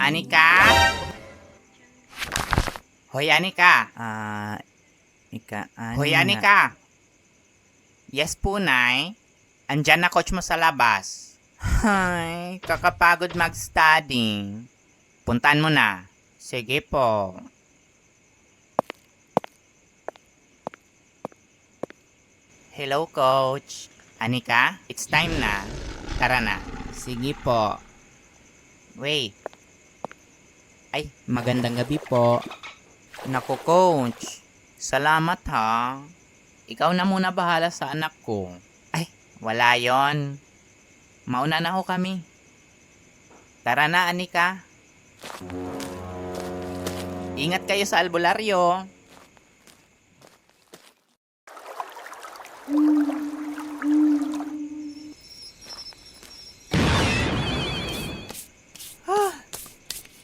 Anika? Hoy, Anika. Hoy, Anika. Yes po, Nay. Andyan na coach mo sa labas. Hay, kakapagod mag-study. Puntaan mo na. Sige po. Hello, coach. Anika, it's time na. Tara na. Sige po. Wait. Ay, magandang gabi po. Naku, coach. Salamat ha. Ikaw na muna bahala sa anak ko. Ay, wala yon. Mauna na ho kami. Tara na, Anika. Ingat kayo sa albularyo.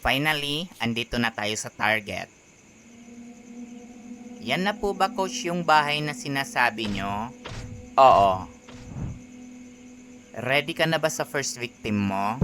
Finally, andito na tayo sa target. Yan na po ba, coach, yung bahay na sinasabi nyo? Oo. Ready ka na ba sa first victim mo?